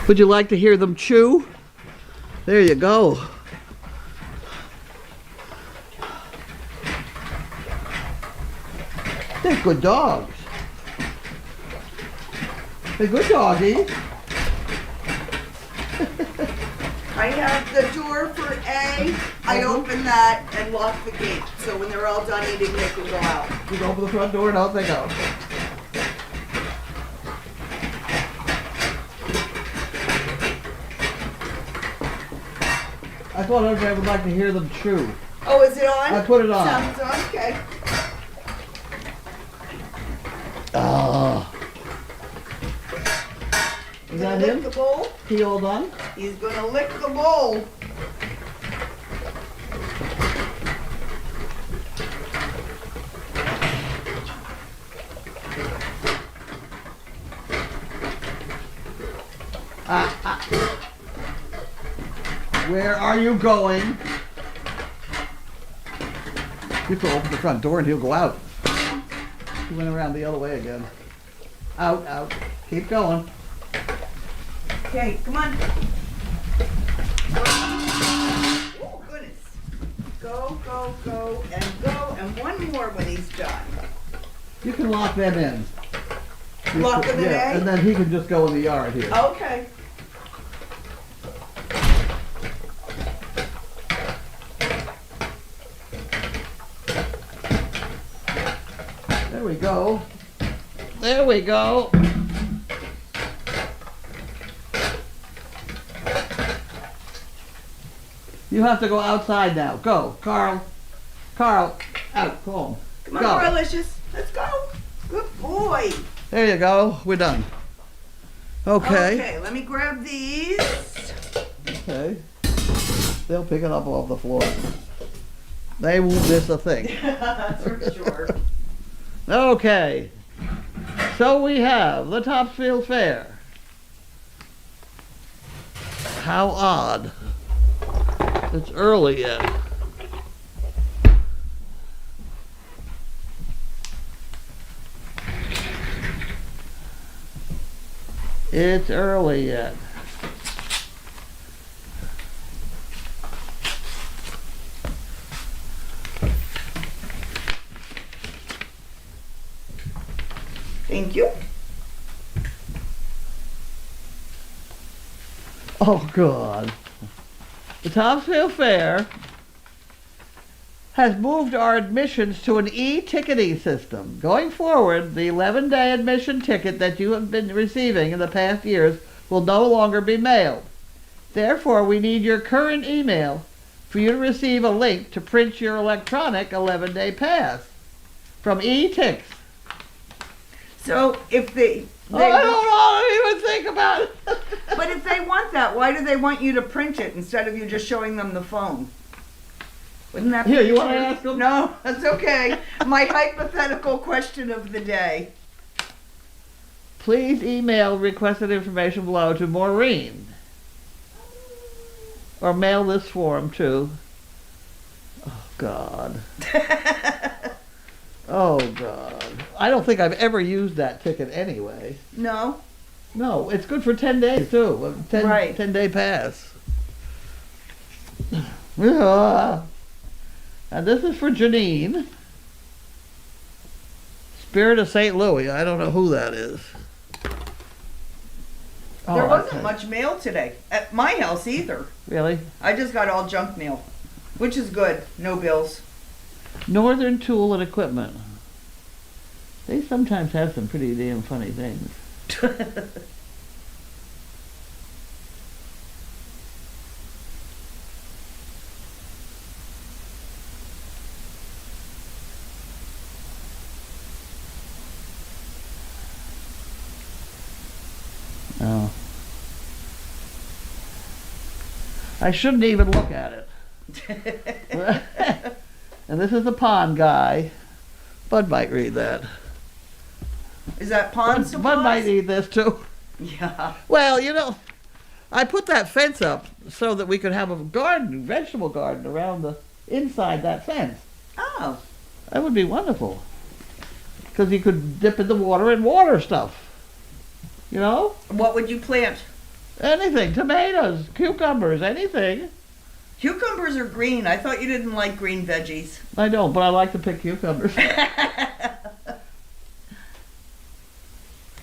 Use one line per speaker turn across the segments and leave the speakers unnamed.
Would you like to hear them chew? There you go. They're good dogs. They're good doggies.
I have the door for A. I open that and lock the gate. So when they're all done eating, they can go out.
You can open the front door and out they go. I thought everybody would like to hear them chew.
Oh, is it on?
I put it on.
Sounds on, okay.
Ah. Is that
Lick
him?
the bowl.
He all done?
He's gonna lick the bowl.
Where are you going? You have to open the front door and he'll go out. He went around the other way again. Out, out. Keep going.
Okay, come on. Oh, goodness. Go, go, go, and one more when he's done.
You can lock them in.
Lock them in,
yeah,
eh?
and then he can just go in the yard here.
Okay.
There we go. There we go. You have to go outside now. Go, Carl. Carl, out. Come on.
Come on,
go.
Carlicious. Let's go. Good boy.
There you go. We're done. Okay.
Okay, let me grab these.
Okay. They'll pick it up off the floor. They won't miss a thing.
That's for sure.
Okay. So we have the Topsfield Fair. How odd. It's early yet. It's early yet.
Thank you.
Oh, God. The Topsfield Fair has moved our admissions to an e-ticketing system. Going forward, the 11-day admission ticket that you have been receiving in the past years will no longer be mailed. Therefore, we need your current email for you to receive a link to print your electronic 11-day pass from e-tix.
So if they
I don't even think about it.
but if they want that, why do they want you to print it instead of you just showing them the phone? Wouldn't that be
Here, you want to
easier?
ask them?
No, that's okay. My hypothetical question of the day.
Please email requested information below to Maureen. Or mail this form to... Oh, God. Oh, God. I don't think I've ever used that ticket anyway.
No?
No, it's good for 10 days, too.
Right.
10-day pass. Yeah. And this is for Janine. Spirit of St. Louis. I don't know who that is.
There
Oh,
wasn't
okay.
much mail today. At my house either.
Really?
I just got all junk mail. Which is good. No bills.
Northern Tool and Equipment. They sometimes have some pretty damn funny things. Oh. I shouldn't even look at it. And this is the pond guy. Bud might read that.
Is that pond supplies?
Bud might read this too.
Yeah.
Well, you know, I put that fence up so that we could have a garden, vegetable garden around the inside that fence.
Oh.
That would be wonderful. Because you could dip in the water and water stuff. You know?
What would you plant?
Anything, tomatoes, cucumbers, anything.
Cucumbers are green. I thought you didn't like green veggies.
I don't, but I like to pick cucumbers.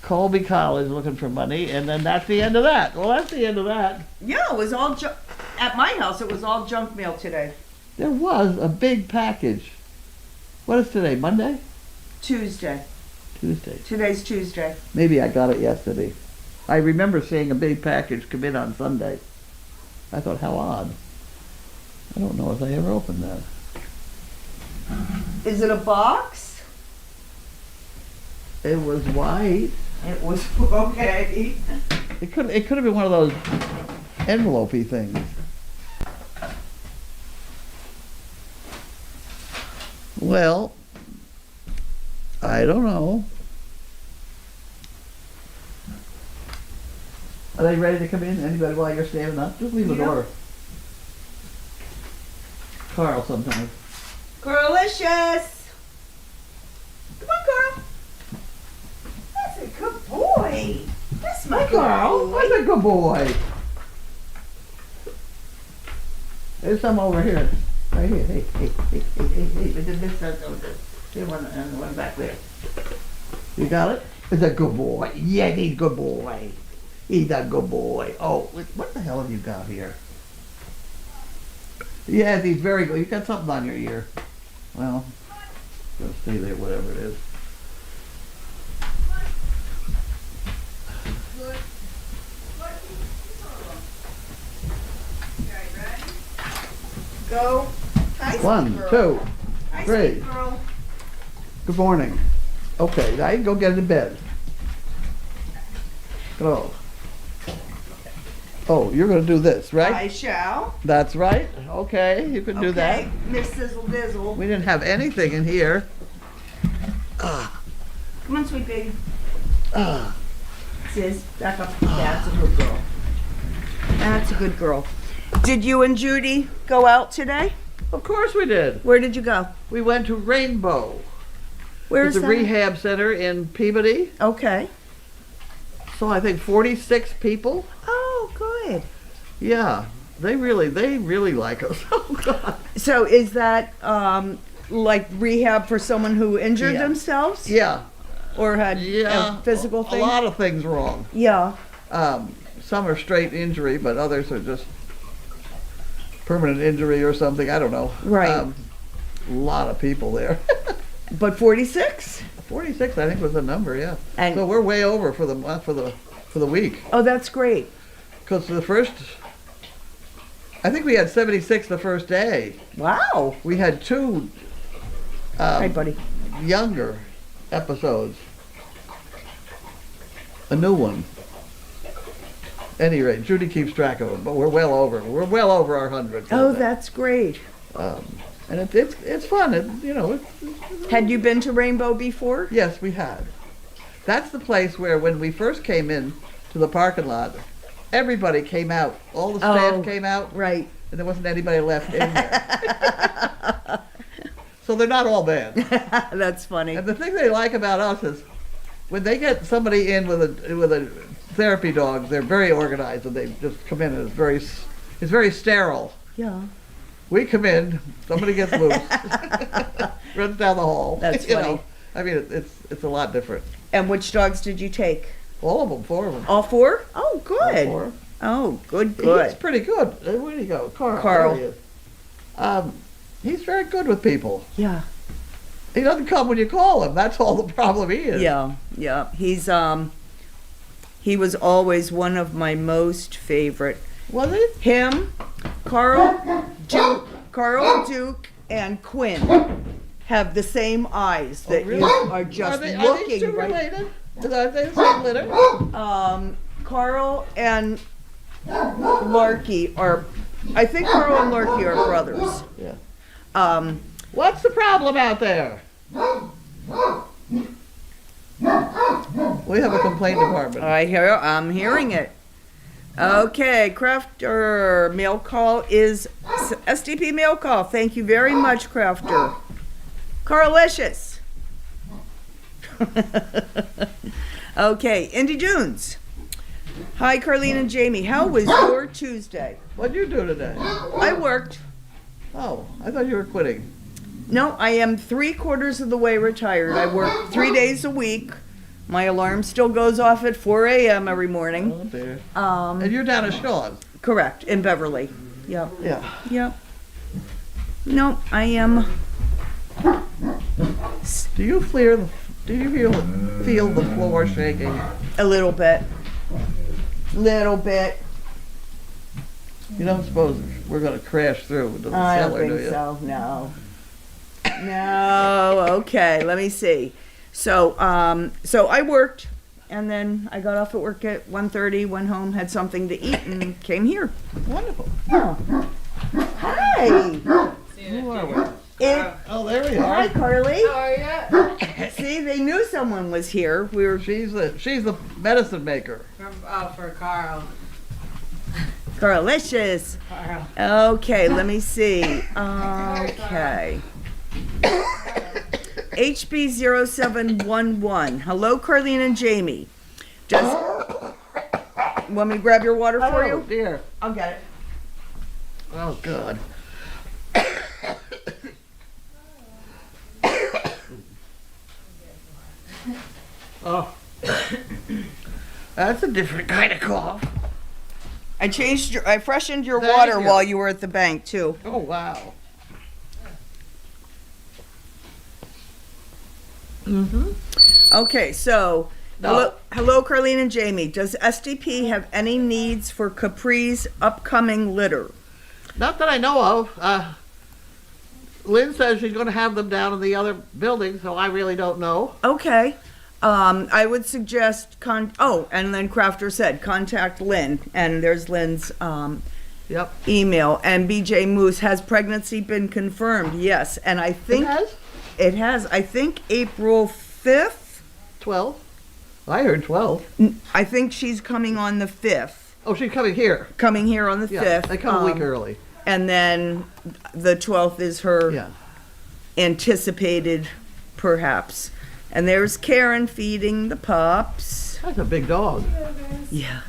Colby College looking for money, and then that's the end of that. Well, that's the end of that.
Yeah, it was all at my house. It was all junk mail today.
There was a big package. What is today, Monday?
Tuesday.
Tuesday.
Today's Tuesday.
Maybe I got it yesterday. I remember seeing a big package come in on Sunday. I thought, how odd. I don't know if I ever opened that.
Is it a box?
It was white.
It was okay.
It could have been one of those envelope-y things. Well, I don't know. Are they ready to come in? Anybody while you're standing up? Just leave the
Yeah.
door. Carl sometimes.
Carlicious! Come on, Carl. That's a good boy. That's my
Carl,
boy.
what's a good boy? There's some over here. Right here. Hey. Here, one back there. You got it? It's a good boy. Yeah, he's a good boy. He's a good boy. Oh, what the hell have you got here? Yeah, he's very good. You got something on your ear. Well, it'll stay there, whatever it is.
Go. Hi, sweet
1,
girl.
2,
Hi,
3.
sweet girl.
Good morning. Okay, now you can go get into bed. Go. Oh, you're going to do this, right?
I shall.
That's right. Okay, you can do that.
Okay, Miss Sizzle Dizzle.
We didn't have anything in here.
Come on, sweet baby.
Ah,
Sizz, back up. That's a good girl. That's a good girl. Did you and Judy go out today?
of course we did.
Where did you go?
We went to Rainbow.
Where's
It's a
that?
rehab center in Peabody.
Okay.
So I think 46 people.
Oh, good.
Yeah, they really like us. Oh God.
So is that like rehab for someone who injured
Yeah.
themselves
Yeah,
or had
yeah.
a physical thing?
A lot of things wrong.
Yeah.
Some are straight injury, but others are just permanent injury or something. I don't know.
Right.
A lot of people there.
But 46?
46, I think, was the number. Yeah.
And-
So we're way over for the month for the week.
Oh, that's great.
Because I think we had 76 the first day.
Wow.
We had two
Hi, buddy.
younger episodes. A new one. Any rate, Judy keeps track of them, but we're well over. We're well over our 100.
Oh, that's great.
And it's fun.
Had you been to Rainbow before?
Yes, we had. That's the place where when we first came in to the parking lot, everybody came out. All the staff
Oh,
came out,
Right.
and there wasn't anybody left in there. So they're not all bad.
That's funny.
And the thing they like about us is when they get somebody in with a therapy dog, they're very organized, and they just come in and it's very sterile.
Yeah.
We come in, somebody gets loose, runs down the hall.
That's
you
funny.
know. I mean, it's a lot different.
And which dogs did you take?
All of them, 4 of them.
All 4? Oh,
All
good.
4.
Oh, good,
He's
good.
pretty good. Where do you go? Carl.
Carl.
There he is. He's very good with people.
Yeah.
He doesn't come when you call him. That's all the problem he is.
Yeah, yeah. He was always one of my most favorite.
Was he?
Him, Carl, Duke, and Quinn have the same eyes that
really?
you are just
Are these
looking
two
right.
related? Are they the same litter?
Carl and Larky are. I think Carl and Larky are brothers.
Yeah. What's the problem out there? We have a complaint department.
I'm hearing it. Okay, Crafter mail call is SDP mail call. Thank you very much, Crafter. Carlicious. Okay, Indy Dunes. Hi, Carlene and Jamie. How was your Tuesday?
What'd you do today?
I worked.
Oh, I thought you were quitting.
No, I am 3/4 of the way retired. I work 3 days a week. My alarm still goes off at 4 a.m. every morning.
Oh, dear. And you're down at Shaw's.
Correct, in Beverly. Yep.
Yeah.
Yep. No, I am.
Do you feel the floor shaking?
A little bit. Little bit.
You don't suppose we're going to crash through into the
I don't
cellar, do
think
you?
so. No. No. Okay. Let me see. So I worked, and then I got off at work at 1:30. Went home, had something to eat, and came here.
Wonderful.
Oh. Hi.
Who are we? Oh, there we
Hi,
are.
Carly.
How are you?
See, they knew someone was here. We were
She's the medicine maker.
For Carl.
Carlicious.
Carl.
Okay, let me see. Okay. HB0711. Hello, Carlene and Jamie. Want me to grab your water for
Oh,
you?
dear.
I'll get it.
Oh, God. Oh. That's a different kind of cough.
I freshened your
Thank
water
you.
while you were at the bank too.
Oh, wow.
Okay, so
No.
hello, Carlene and Jamie. Does SDP have any needs for Capri's upcoming litter?
Not that I know of. Lynn says she's going to have them down in the other building, so I really don't know.
Okay. I would suggest and then Crafter said contact Lynn, and there's Lynn's
Yep.
email. And BJ Moose, has pregnancy been confirmed? Yes, and I think it has. I think April 5th.
12. I heard 12.
I think she's coming on the 5th.
Oh, she's coming here.
Coming here on the
Yeah,
5th.
they come a week early.
And then the 12th is her
Yeah.
anticipated, perhaps. And there's Karen feeding the pups.
That's a big dog.
Yeah.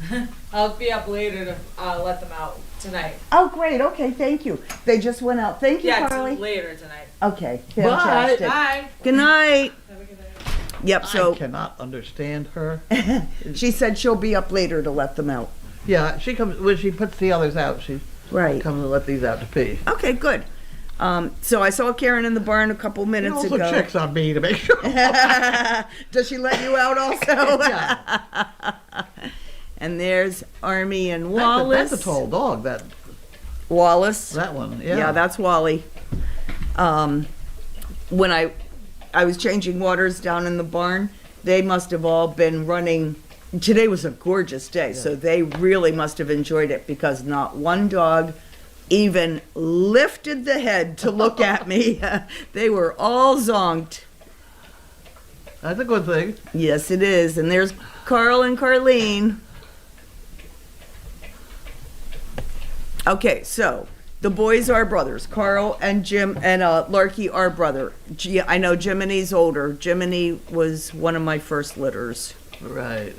I'll be up later to let them out tonight.
Oh, great. Okay, thank you. They just went out. Thank you,
Yeah,
Carly.
later tonight.
Okay, fantastic.
Bye.
Good night.
Have a good night.
Yep,
I
so
cannot understand her.
she said she'll be up later to let them out.
Yeah, she comes when she puts the others out. She
Right.
comes and let these out to pee.
Okay, good. So I saw Karen in the barn a couple
She
minutes
also
ago.
checks on me to make sure.
Does she let you out also?
Yeah.
And there's Army and Wallace.
That's a tall dog.
Wallace.
That one.
Yeah,
Yeah.
that's Wally. When I was changing waters down in the barn, they must have all been running. Today was a gorgeous day, so they really must have enjoyed it because not one dog even lifted the head to look at me. They were all zonked.
That's a good thing.
Yes, it is. And there's Carl and Carlene. Okay, so the boys are brothers. Carl and Jim and Larky are brother. I know Jiminy's older. Jiminy was one of my first litters.
Right.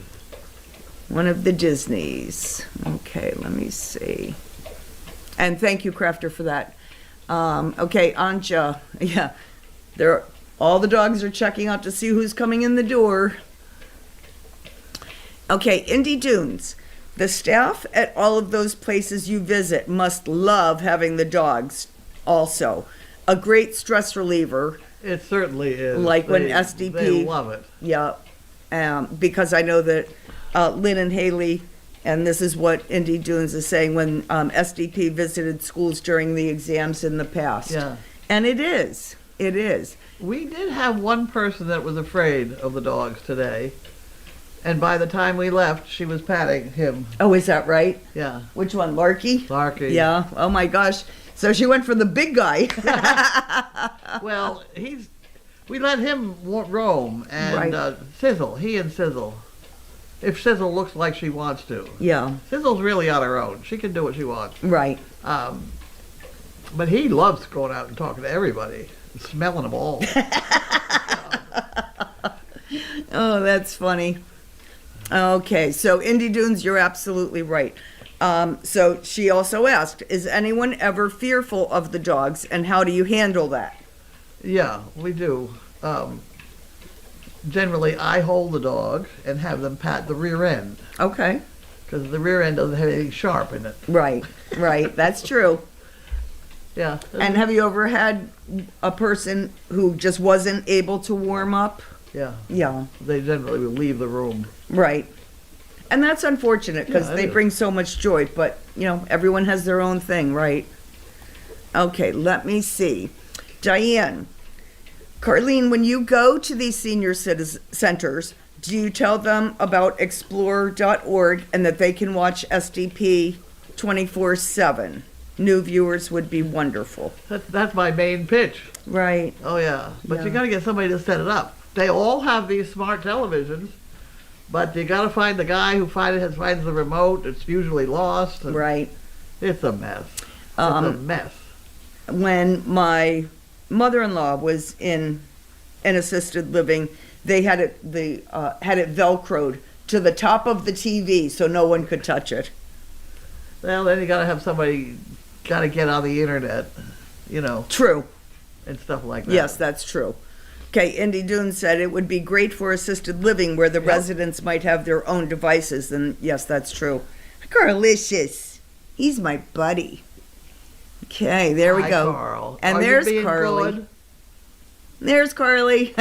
One of the Disneys. Okay, let me see. And thank you, Crafter, for that. Okay, Anja. Yeah, all the dogs are checking out to see who's coming in the door. Okay, Indy Dunes. The staff at all of those places you visit must love having the dogs also. A great stress reliever.
It certainly is.
Like when
They-
SDP
They love it.
Yeah, because I know that Lynn and Haley, and this is what Indy Dunes is saying, when SDP visited schools during the exams in the past.
Yeah.
And it is. It is.
We did have one person that was afraid of the dogs today. And by the time we left, she was patting him.
Oh, is that right?
Yeah.
Which one, Larky?
Larky.
Yeah. Oh my gosh. So she went for the big guy.
Well, we let him roam. And
Right.
Sizzle, he and Sizzle. If Sizzle looks like she wants to.
Yeah.
Sizzle's really on her own. She can do what she wants.
Right.
But he loves going out and talking to everybody. And smelling them all.
Oh, that's funny. Okay, so Indy Dunes, you're absolutely right. So she also asked, is anyone ever fearful of the dogs, and how do you handle that?
Yeah, we do. Generally, I hold the dog and have them pat the rear end,
Okay,
because the rear end doesn't have anything sharp in it.
right, that's true.
Yeah.
And have you ever had a person who just wasn't able to warm up?
Yeah.
Yeah,
They generally will leave the room.
right. And that's unfortunate because
Yeah, it
they
is.
bring so much joy, but everyone has their own thing, right? Okay, let me see. Diane, Carlene, when you go to these senior centers, do you tell them about explore.org and that they can watch SDP 24/7? New viewers would be wonderful.
That's my main pitch.
Right.
Oh, yeah. But
Yeah.
you got to get somebody to set it up. They all have these smart televisions, but you got to find the guy who finds the remote. It's usually lost. And
Right.
It's a mess. It's a
Um,
mess.
When my mother-in-law was in an assisted living, they had it velcroed to the top of the TV so no one could touch it.
Well, then you got to have somebody got to get on the internet,
True.
and stuff like that.
Yes, that's true. Okay, Indy Dune said it would be great for assisted living where the
Yep.
residents might have their own devices. And yes, that's true. Carlicious. He's my buddy. Okay, there we
Hi,
go.
Carl.
And
Are you
there's
being
Carly.
good?
There's Carly.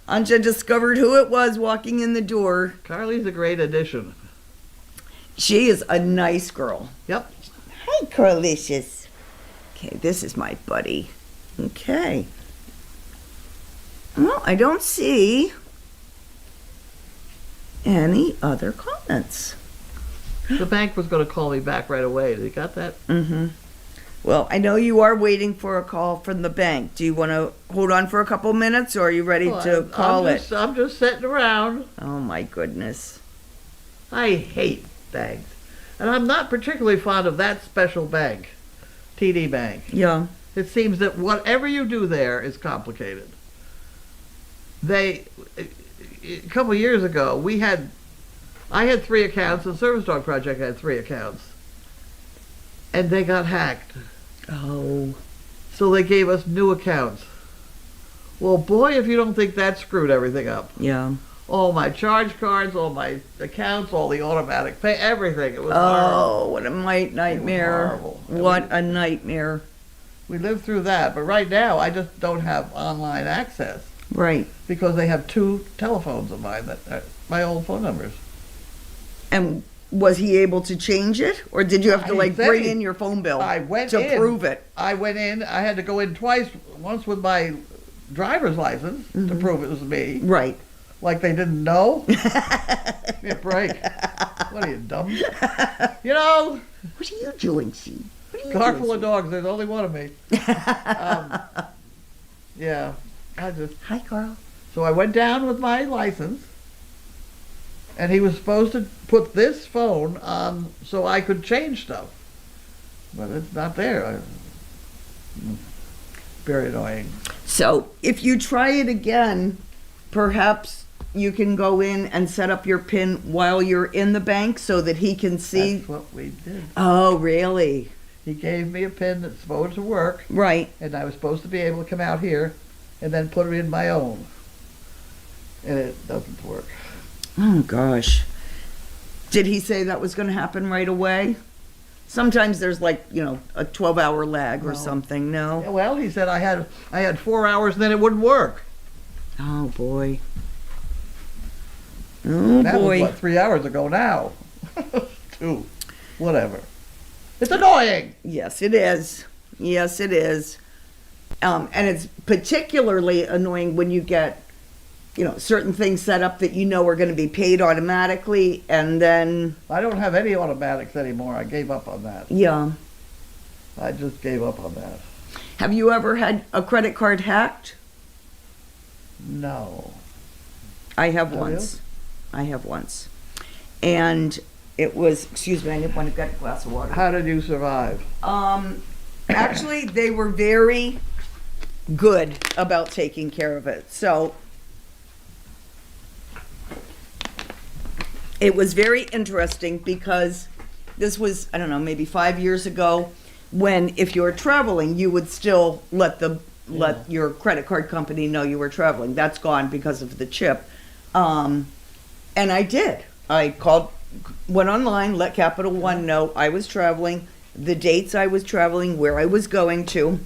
Anja discovered who it was walking in the door.
Carly's a great addition.
She is a nice girl.
Yep.
Hi, Carlicious. Okay, this is my buddy. Okay. Well, I don't see any other comments.
The bank was going to call me back right away. You got that?
Mm-hmm. Well, I know you are waiting for a call from the bank. Do you want to hold on for a couple minutes, or are you ready to call it?
I'm just sitting around.
Oh, my goodness.
I hate banks. And I'm not particularly fond of that special bank, TD Bank.
Yeah.
It seems that whatever you do there is complicated. A couple of years ago, I had 3 accounts, and Service Dog Project had 3 accounts. And they got hacked.
Oh.
So they gave us new accounts. Well, boy, if you don't think that screwed everything up.
Yeah.
All my charge cards, all my accounts, all the automatic pay, everything. It was
Oh,
horrible.
what a nightmare.
horrible.
What a nightmare.
We lived through that, but right now I just don't have online access
Right.
because they have 2 telephones of mine that are my old phone numbers.
And was he able to change it? Or did you have to,
He said
bring
he-
in your phone bill
I went
to
in.
prove it?
I went in. I had to go in twice. Once with my driver's license to prove it was me,
Right.
like they didn't know. Give me a break. What are you, dumb?
What are you doing, Steve? What are you
Car
doing,
full of dogs. There's only one of me. Yeah.
Hi, Carl.
So I went down with my license, and he was supposed to put this phone on so I could change stuff, but it's not there. Very annoying.
So if you try it again, perhaps you can go in and set up your PIN while you're in the bank so that he can see.
That's what we did.
Oh, really?
He gave me a pin that's supposed to work,
Right.
and I was supposed to be able to come out here and then put it in my own. And it doesn't work.
Oh, gosh. Did he say that was going to happen right away? Sometimes there's a 12-hour lag or
No.
something. No?
Yeah, well, he said I had 4 hours and then it wouldn't work.
Oh, boy. Oh,
That
boy.
was 3 hours ago now. 2. Whatever. It's annoying.
Yes, it is. Yes, it is. And it's particularly annoying when you get, certain things set up that are going to be paid automatically, and then,
I don't have any automatics anymore. I gave up on that.
yeah.
I just gave up on that.
Have you ever had a credit card hacked?
No.
I have
Have you?
once. I have once. And it was, excuse me, I didn't want to get a glass of water.
How did you survive?
Actually, they were very good about taking care of it. So it was very interesting because this was, I don't know, maybe 5 years ago, when if you were traveling, you would still let your credit card company know you were traveling. That's gone because of the chip. And I did. I went online, let Capital One know I was traveling, the dates I was traveling, where I was going to.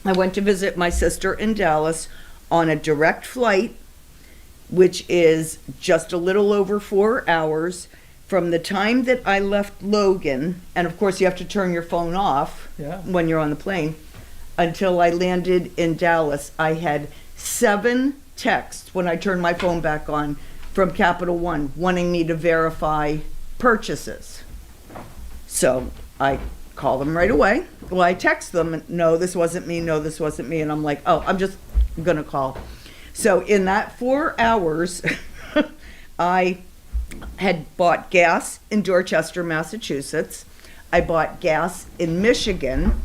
I went to visit my sister in Dallas on a direct flight, which is just a little over 4 hours from the time that I left Logan. And of course, you have to turn your phone off when you're on the plane. Until I landed in Dallas, I had 7 texts when I turned my phone back on from Capital One wanting me to verify purchases. So I call them right away. Well, I text them, no, this wasn't me, no, this wasn't me. And I'm like, oh, I'm just going to call. So in that 4 hours, I had bought gas in Dorchester, Massachusetts. I bought gas in Michigan.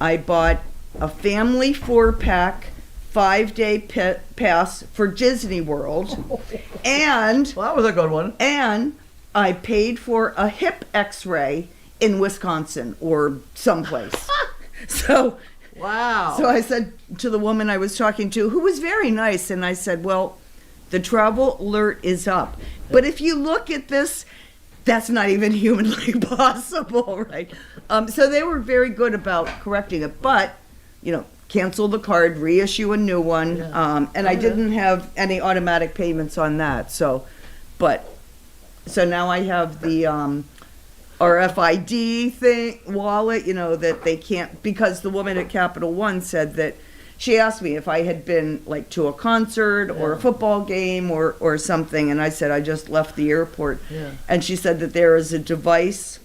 I bought a family 4-pack 5-day pass for Disney World. And
Well, that was a good one.
and I paid for a hip x-ray in Wisconsin or someplace. So
Wow.
so I said to the woman I was talking to, who was very nice, and I said, well, the travel alert is up. But if you look at this, that's not even humanly possible, right? So they were very good about correcting it, but, cancel the card, reissue a new one.
Yeah.
And I didn't have any automatic payments on that. So now I have the RFID thing, wallet, that they can't, because the woman at Capital One said that she asked me if I had been like to a concert or a football game or something. And I said, I just left the airport.
Yeah.
And she said that there is a device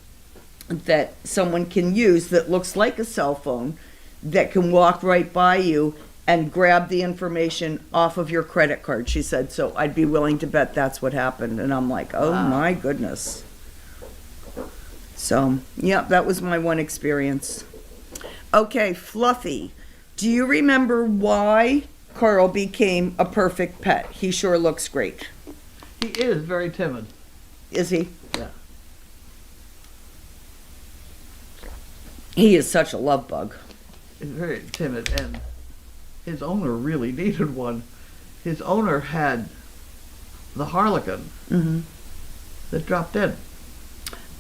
that someone can use that looks like a cell phone that can walk right by you and grab the information off of your credit card. She said, so I'd be willing to bet that's what happened. And I'm like, oh my goodness. So, yeah, that was my one experience. Okay, Fluffy. Do you remember why Carl became a perfect pet? He sure looks great.
He is very timid.
Is he?
Yeah.
He is such a love bug.
He's very timid, and his owner really needed one. His owner had the harlequin that dropped dead.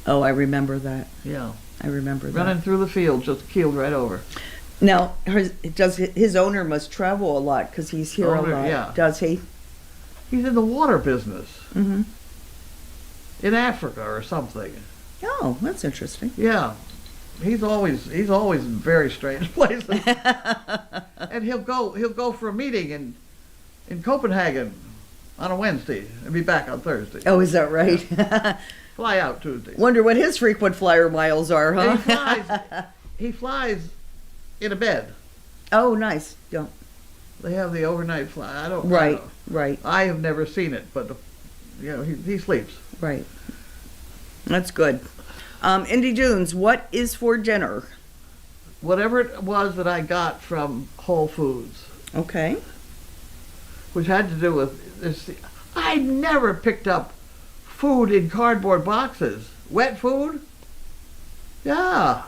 Oh, I remember that.
Yeah.
I remember that.
Running through the field, just keeled right over.
Now, his owner must travel a lot because he's here
Owner,
a lot.
yeah.
Does he?
He's in the water business
Mm-hmm.
in Africa or something.
Oh, that's interesting.
Yeah. He's always in very strange places. And he'll go for a meeting in Copenhagen on a Wednesday and be back on Thursday.
Oh, is that right?
Fly out Tuesday.
Wonder what his frequent flyer miles are, huh?
And he flies in a bed.
Oh, nice. Yeah.
They have the overnight flight. I don't
Right,
know.
right,
I have never seen it, but he sleeps.
right. That's good. Indy Dunes, what is for dinner?
Whatever it was that I got from Whole Foods,
Okay.
which had to do with this. I never picked up food in cardboard boxes. Wet food? Yeah.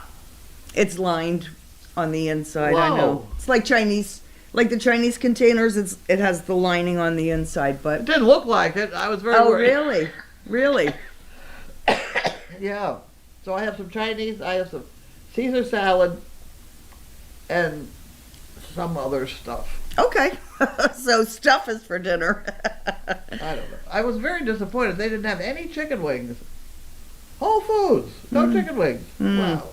It's lined on the inside, I know.
Whoa.
It's like the Chinese containers, it has the lining on the inside,
It
but...
didn't look like it. I was very
Oh,
worried.
really? Really?
Yeah. So I have some Chinese, I have some Caesar salad, and some other stuff.
Okay. So stuff is for dinner.
I don't know. I was very disappointed they didn't have any chicken wings. Whole Foods, no chicken wings. Wow.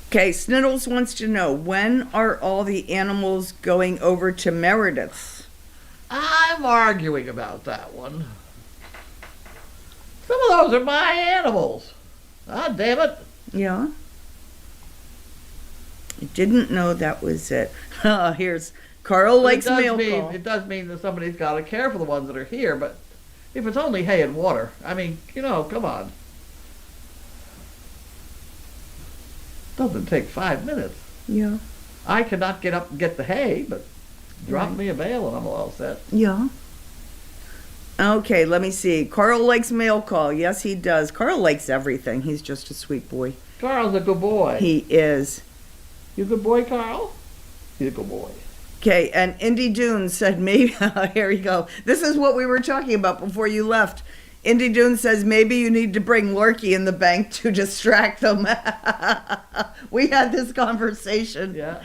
Okay, Sniddles wants to know, when are all the animals going over to Meredith's?
I'm arguing about that one. Some of those are my animals. Ah, damn it.
Yeah. I didn't know that was it. Here's Carl likes mail call.
It does mean that somebody's got to care for the ones that are here, but if it's only hay and water, I mean, come on. Doesn't take 5 minutes.
Yeah.
I cannot get up and get the hay, but drop me a bale and I'm all set.
Yeah. Okay, let me see. Carl likes mail call. Yes, he does. Carl likes everything. He's just a sweet boy.
Carl's a good boy.
He is.
You a good boy, Carl? He's a good boy.
Okay, and Indy Dune said maybe, here you go. This is what we were talking about before you left. Indy Dune says maybe you need to bring Larky in the bank to distract them. We had this conversation.
Yeah.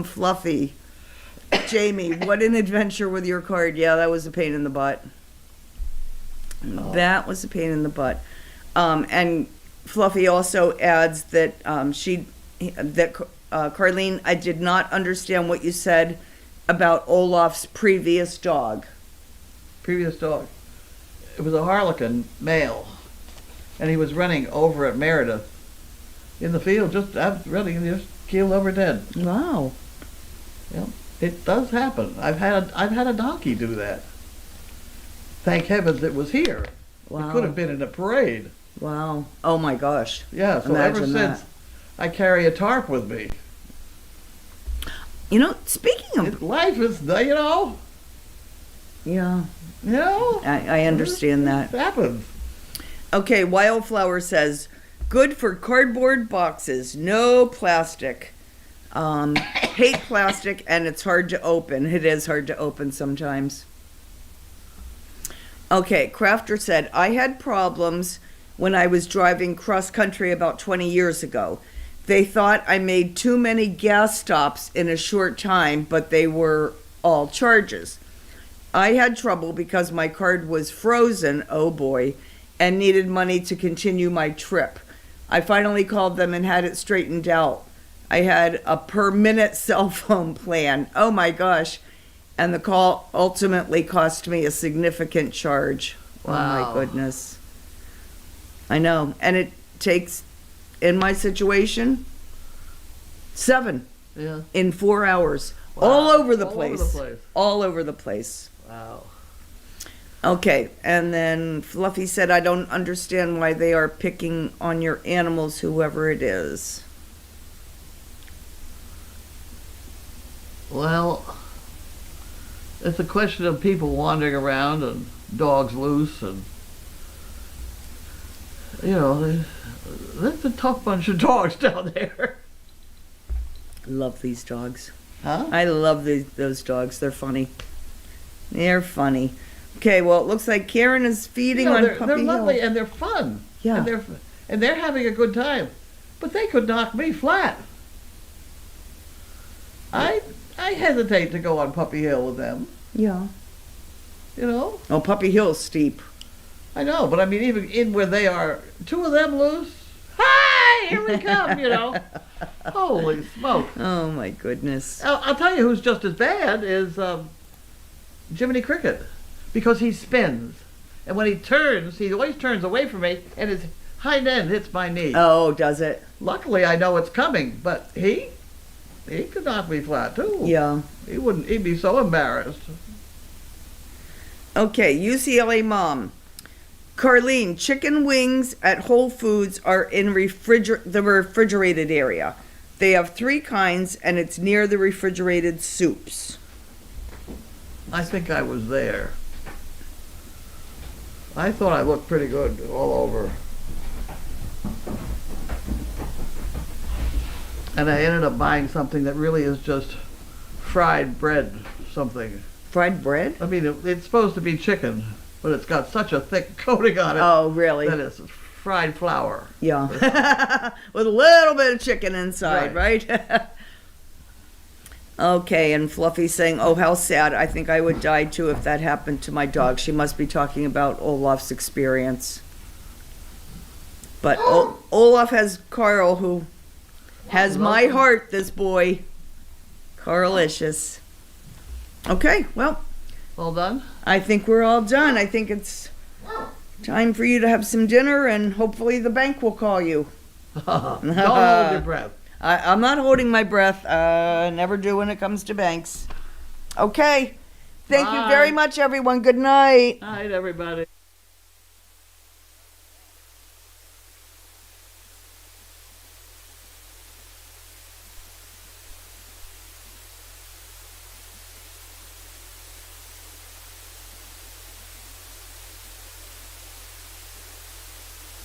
Fluffy. Jamie, what an adventure with your card. Yeah, that was a pain in the butt. That was a pain in the butt. And Fluffy also adds that Carlene, I did not understand what you said about Olaf's previous dog.
Previous dog. It was a Harlequin male, and he was running over at Meredith in the field, just keeled over dead.
Wow.
Yeah, it does happen. I've had a donkey do that. Thank heavens it was here.
Wow.
It could have been in a parade.
Wow. Oh my gosh.
Yeah, so
Imagine
ever since
that.
I carry a tarp with me.
You know, speaking of...
Life is,
Yeah,
I
I understand that.
It happens.
Okay, Wildflower says, good for cardboard boxes, no plastic. Hate plastic, and it's hard to open. It is hard to open sometimes. Okay, Crafter said, I had problems when I was driving cross country about 20 years ago. They thought I made too many gas stops in a short time, but they were all charges. I had trouble because my card was frozen, oh boy, and needed money to continue my trip. I finally called them and had it straightened out. I had a per minute cell phone plan. Oh my gosh. And the call ultimately cost me a significant charge.
Wow.
Oh my goodness. I know. And it takes, in my situation, 7
Yeah.
in 4 hours.
Wow.
All over the
All
place.
over the place.
All over the place.
Wow.
Okay, and then Fluffy said, I don't understand why they are picking on your animals, whoever it is.
Well, it's a question of people wandering around and dogs loose, and there's a tough bunch of dogs down there.
Love these dogs.
Huh?
I love those dogs. They're funny. They're funny. Okay, well, it looks like Karen is feeding on
they're
Puppy
lovely
Hill.
and they're fun.
Yeah.
And they're having a good time, but they could knock me flat. I hesitate to go on Puppy Hill with them.
Yeah. Oh, Puppy Hill's steep.
I know, but I mean, even in where they are, 2 of them loose. Hi, here we come. Holy smoke!
Oh my goodness.
I'll tell you who's just as bad is Jiminy Cricket, because he spins, and when he turns, he always turns away from me, and his hind end hits my knee.
Oh, does it?
Luckily, I know it's coming, but he could knock me flat too.
Yeah.
He'd be so embarrassed.
Okay, UCLA mom. Carlene, chicken wings at Whole Foods are in the refrigerated area. They have 3 kinds, and it's near the refrigerated soups.
I think I was there. I thought I looked pretty good all over. And I ended up buying something that really is just fried bread something.
Fried bread?
I mean, it's supposed to be chicken, but it's got such a thick coating on it.
Oh, really?
That it's fried flour.
Yeah. With a little bit of chicken inside, right? Okay, and Fluffy's saying, oh, how sad. I think I would die too if that happened to my dog. She must be talking about Olaf's experience. But Olaf has Carl, who has my heart, this boy. Carlicious. Okay, well.
All done?
I think we're all done. I think it's time for you to have some dinner, and hopefully the bank will call you.
Don't hold your breath.
I'm not holding my breath. Never do when it comes to banks. Okay. Thank you very much, everyone. Good night.
Night, everybody.